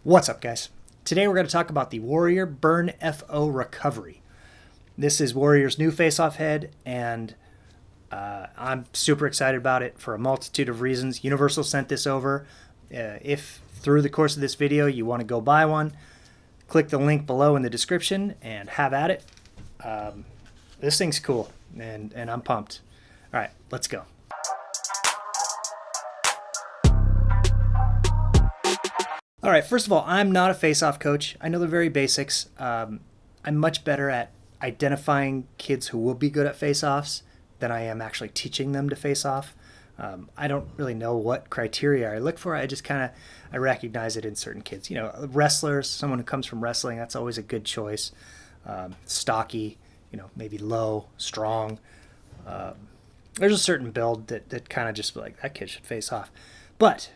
What's up, guys? Today we're going to talk about the Warrior Burn FO Recovery. This is Warrior's new face-off head, and I'm super excited about it for a multitude of reasons. Universal sent this over. If through the course of this video you want to go buy one, click the link below in the description and have at it. This thing's cool, and I'm pumped. All right, let's go. All right, first of all, I'm not a face-off coach. I know the very basics. I'm much better at identifying kids who will be good at face-offs than I am actually teaching them to face-off. I don't really know what criteria I look for. I just I recognize it in certain kids. You know, wrestlers, someone who comes from wrestling, that's always a good choice. Stocky, maybe low, strong. There's a certain build that kind of just like, that kid should face off. But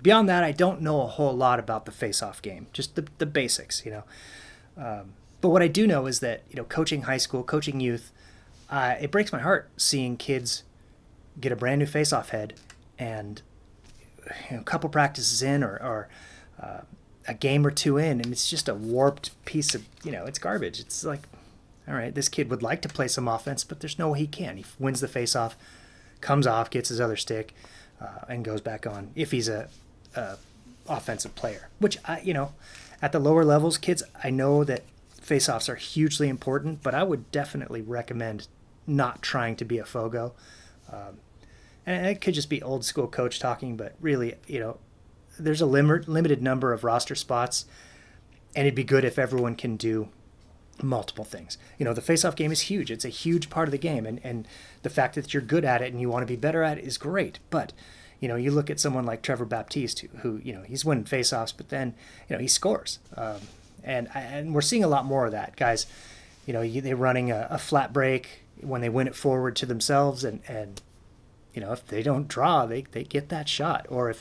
beyond that, I don't know a whole lot about the face-off game, just the basics, But what I do know is that, coaching high school, coaching youth, it breaks my heart seeing kids get a brand new face-off head and a couple practices in or a game or two in, and it's just a warped piece of, it's garbage. It's like, all right, this kid would like to play some offense, but there's no way he can. He wins the face-off, comes off, gets his other stick, and goes back on if he's a offensive player, which at the lower levels, kids, I know that face-offs are hugely important, but I would definitely recommend not trying to be a fogo. And it could just be old school coach talking, but really, there's a limited number of roster spots, and it'd be good if everyone can do multiple things. The face-off game is huge. It's a huge part of the game, and the fact that you're good at it and you want to be better at it is great, but you look at someone like Trevor Baptiste, who he's winning face-offs, but then, he scores. And we're seeing a lot more of that. Guys, they're running a flat break when they win it forward to themselves, and if they don't draw, they get that shot. Or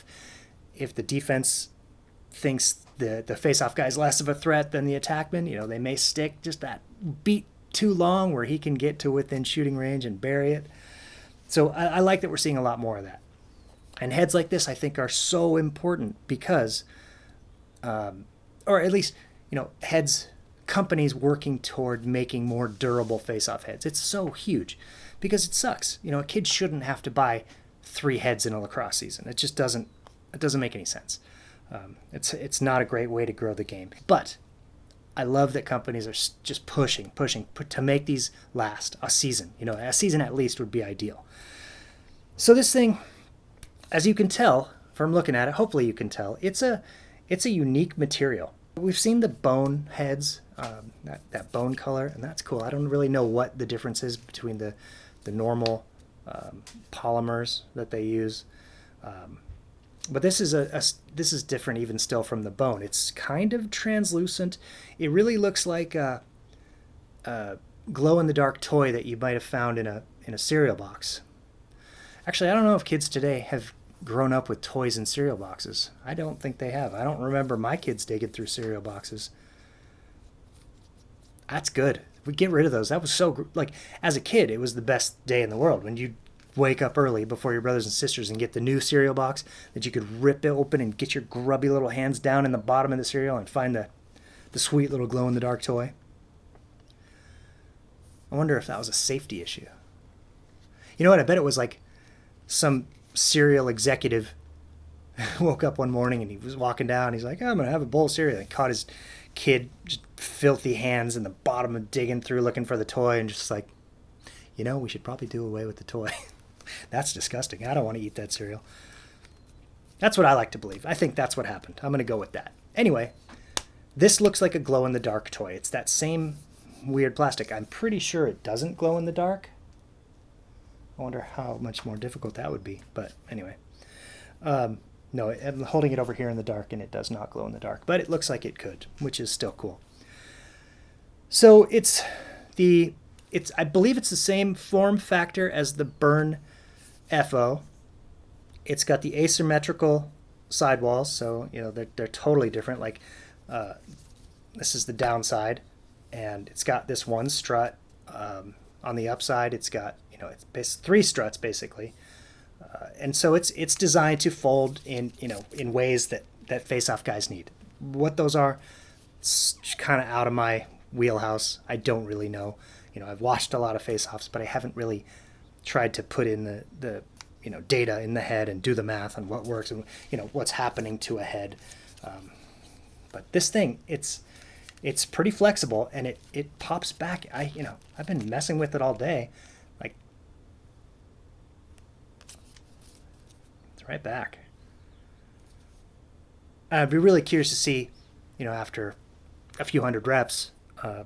if the defense thinks the face-off guy's less of a threat than the attackman, they may stick just that beat too long where he can get to within shooting range and bury it. So I like that we're seeing a lot more of that. And heads like this, I think, are so important because, or at least, heads, companies working toward making more durable face-off heads. It's so huge because it sucks. A kid shouldn't have to buy 3 heads in a lacrosse season. It just doesn't make any sense. It's not a great way to grow the game. But I love that companies are just pushing to make these last a season. A season at least would be ideal. So this thing, as you can tell from looking at it, hopefully you can tell, it's a unique material. We've seen the bone heads, that bone color, and that's cool. I don't really know what the difference is between the normal polymers that they use, but this is different even still from the bone. It's kind of translucent. It really looks like a glow-in-the-dark toy that you might have found in a cereal box. Actually, I don't know if kids today have grown up with toys in cereal boxes. I don't think they have. I don't remember my kids digging through cereal boxes. That's good. We get rid of those. That was so, as a kid, it was the best day in the world when you wake up early before your brothers and sisters and get the new cereal box that you could rip it open and get your grubby little hands down in the bottom of the cereal and find the sweet little glow-in-the-dark toy. I wonder if that was a safety issue. You know what? I bet it was like some cereal executive woke up one morning and he was walking down. He's like, I'm going to have a bowl of cereal. And caught his kid, just filthy hands in the bottom of digging through looking for the toy and just like, we should probably do away with the toy. That's disgusting. I don't want to eat that cereal. That's what I like to believe. I think that's what happened. I'm going to go with that. Anyway, this looks like a glow-in-the-dark toy. It's that same weird plastic. I'm pretty sure it doesn't glow in the dark. I wonder how much more difficult that would be. But anyway, no, I'm holding it over here in the dark and it does not glow in the dark, but it looks like it could, which is still cool. So I believe it's the same form factor as the Burn FO. It's got the asymmetrical sidewalls, so they're totally different. Like this is the downside, and it's got this one strut. On the upside, it's got it's 3 struts basically, and so it's designed to fold in ways that face-off guys need. what those are, it's kind of out of my wheelhouse. I don't really know. I've watched a lot of face-offs, but I haven't really tried to put in the data in the head and do the math on what works and what's happening to a head. But this thing, it's pretty flexible, and it pops back. I've been messing with it all day. Like, it's right back. I'd be really curious to see, after a few hundred reps or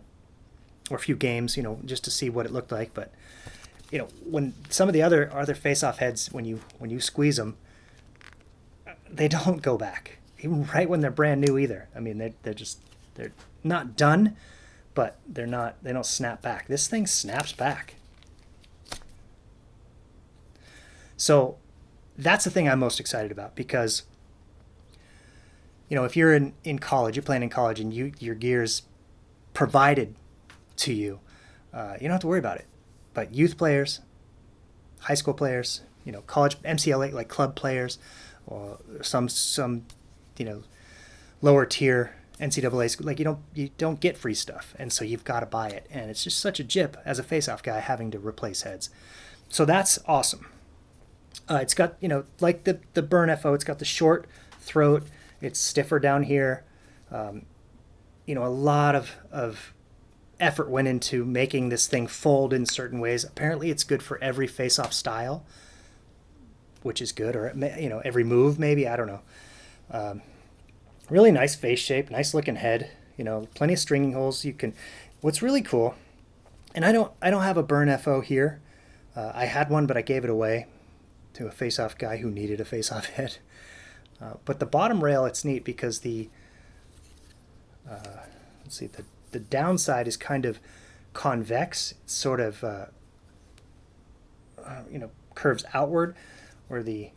a few games, just to see what it looked like. But when some of the other face-off heads, when you squeeze them, they don't go back, even right when they're brand new either. I mean, they're not done, but they don't snap back. This thing snaps back. So that's the thing I'm most excited about, because if you're in college, you're playing in college, and your gear's provided to you, you don't have to worry about it. But youth players, high school players, college NCAA, like club players, or some lower tier NCAA school, like you don't get free stuff, and so you've got to buy it, and it's just such a jip as a face-off guy having to replace heads. So that's awesome. It's got like the Burn FO, it's got the short throat, it's stiffer down here. A lot of effort went into making this thing fold in certain ways. Apparently it's good for every face-off style, which is good, or every move maybe, I don't know. Really nice face shape, nice looking head, plenty of stringing holes. What's really cool, and I don't have a Burn FO here. I had one, but I gave it away to a face-off guy who needed a face-off head. But the bottom rail, it's neat because the downside is kind of convex. It's sort of curves outward, where the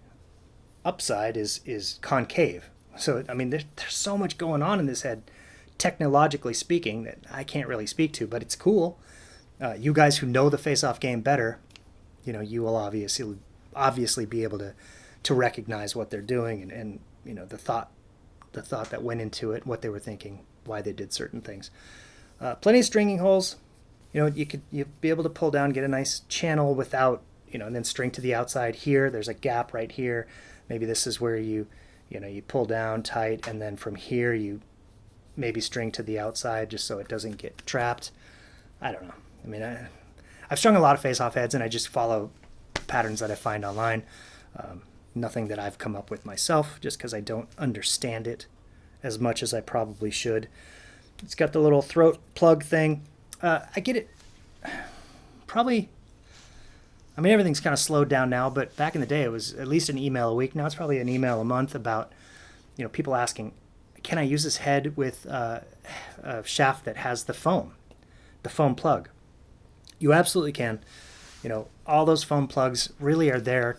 upside is concave. So there's so much going on in this head, technologically speaking, that I can't really speak to, but it's cool. You guys who know the face-off game better, you will obviously be able to recognize what they're doing, and the thought that went into it, what they were thinking, why they did certain things. Plenty of stringing holes. You'd be able to pull down, get a nice channel without, and then string to the outside here. There's a gap right here. Maybe this is where you pull down tight, and then from here you maybe string to the outside just so it doesn't get trapped. I don't know. I've strung a lot of face-off heads, and I just follow patterns that I find online. Nothing that I've come up with myself, just because I don't understand it as much as I probably should. It's got the little throat plug thing. I get it. Probably, everything's kind of slowed down now, but back in the day it was at least an email a week. Now it's probably an email a month about, people asking, can I use this head with a shaft that has the foam plug? You absolutely can. All those foam plugs really are there.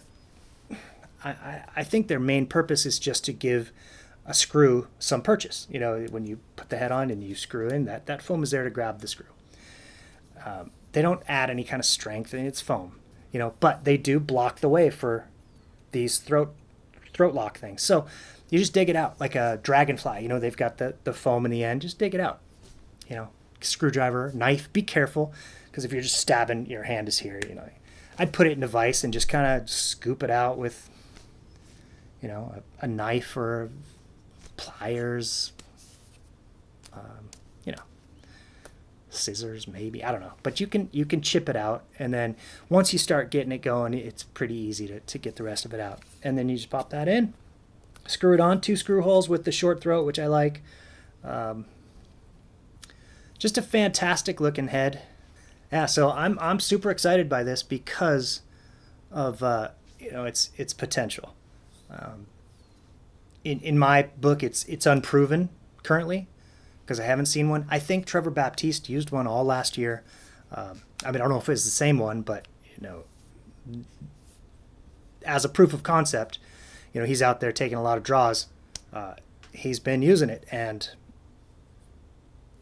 I think their main purpose is just to give a screw some purchase. When you put the head on and you screw in, that foam is there to grab the screw. They don't add any kind of strength, and it's foam, but they do block the way for these throat lock things. So you just dig it out like a dragonfly. They've got the foam in the end. Just dig it out. Screwdriver, knife. Be careful, because if you're just stabbing, your hand is here. I'd put it in a vise and just kind of scoop it out with, a knife or pliers, scissors maybe, I don't know, but you can chip it out, and then once you start getting it going, it's pretty easy to get the rest of it out, and then you just pop that in, screw it on, 2 screw holes with the short throat, which I like. Just a fantastic looking head. Yeah, so I'm super excited by this because of its potential. In my book, it's unproven currently, because I haven't seen one. I think Trevor Baptiste used one all last year. I don't know if it's the same one, but as a proof of concept, he's out there taking a lot of draws. He's been using it, and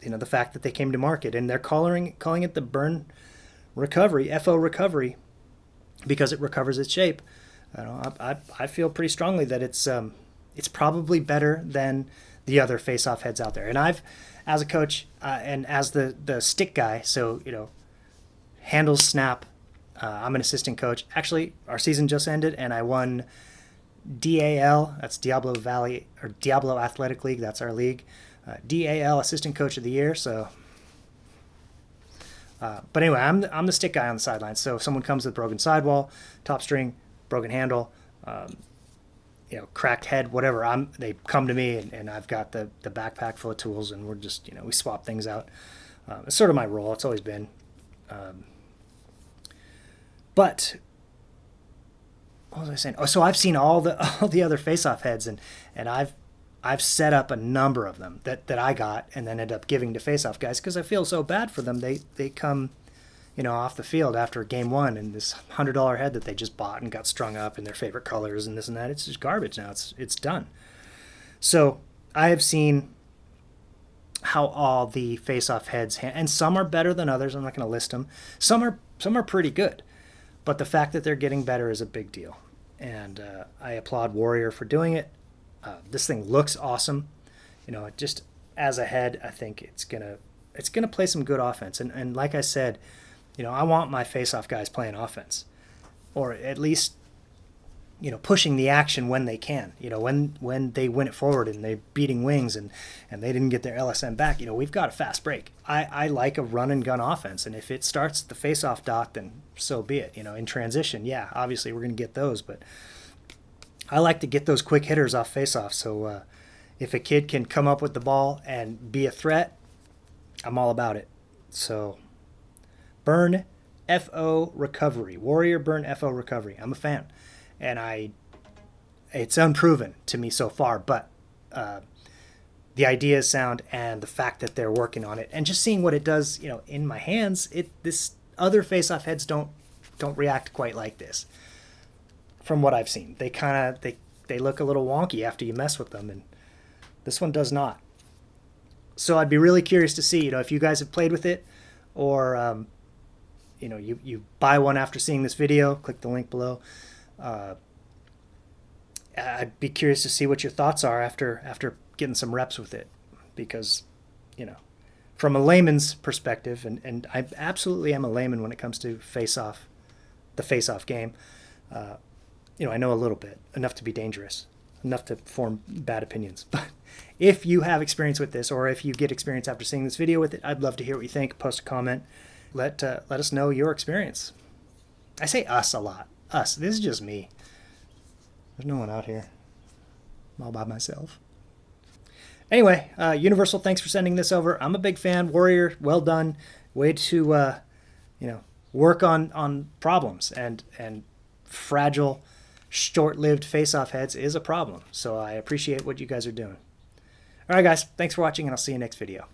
the fact that they came to market and they're calling it the Burn Recovery, FO Recovery, because it recovers its shape. I feel pretty strongly that it's probably better than the other face-off heads out there. And I've, as a coach and as the stick guy, so, handles, snap, I'm an assistant coach. Actually, our season just ended, and I won DAL, that's Diablo Valley, or Diablo Athletic League, that's our league. DAL Assistant Coach of the Year, so... but anyway, I'm the stick guy on the sideline. So if someone comes with broken sidewall, top string, broken handle, cracked head, whatever, they come to me, and I've got the backpack full of tools, and we're just, we swap things out. It's sort of my role. It's always been. But what was I saying? Oh, so I've seen all the other face-off heads, and I've set up a number of them that I got and then end up giving to face-off guys because I feel so bad for them. They come, off the field after game one, and this $100 head that they just bought and got strung up in their favorite colors and this and that, it's just garbage now. It's done. So I have seen how all the face-off heads, and some are better than others. I'm not going to list them. Some are pretty good, but the fact that they're getting better is a big deal. And I applaud Warrior for doing it. This thing looks awesome. Just as a head, I think it's gonna play some good offense. And like I said, I want my face-off guys playing offense, or at least pushing the action when they can. When they win it forward and they're beating wings and they didn't get their LSM back. We've got a fast break. I like a run and gun offense, and if it starts at the face-off dot, then so be it. In transition, yeah, obviously we're gonna get those, but I like to get those quick hitters off face-off. So if a kid can come up with the ball and be a threat, I'm all about it. So Burn FO Recovery. Warrior Burn FO Recovery. I'm a fan. And it's unproven to me so far, but the idea is sound, and the fact that they're working on it and just seeing what it does, in my hands, this other face-off heads don't react quite like this. From what I've seen, they look a little wonky after you mess with them, and this one does not. So I'd be really curious to see, if you guys have played with it, or you buy one after seeing this video. Click the link below. I'd be curious to see what your thoughts are after getting some reps with it, because from a layman's perspective, and I absolutely am a layman when it comes to the face-off game. I know a little bit, enough to be dangerous, enough to form bad opinions. But if you have experience with this, or if you get experience after seeing this video with it, I'd love to hear what you think. Post a comment. Let us know your experience. I say us a lot. Us. This is just me. There's no one out here. I'm all by myself. Anyway, Universal, thanks for sending this over. I'm a big fan. Warrior, well done. Way to work on problems, and fragile, short-lived face-off heads is a problem. So I appreciate what you guys are doing. All right, guys, thanks for watching, and I'll see you next video.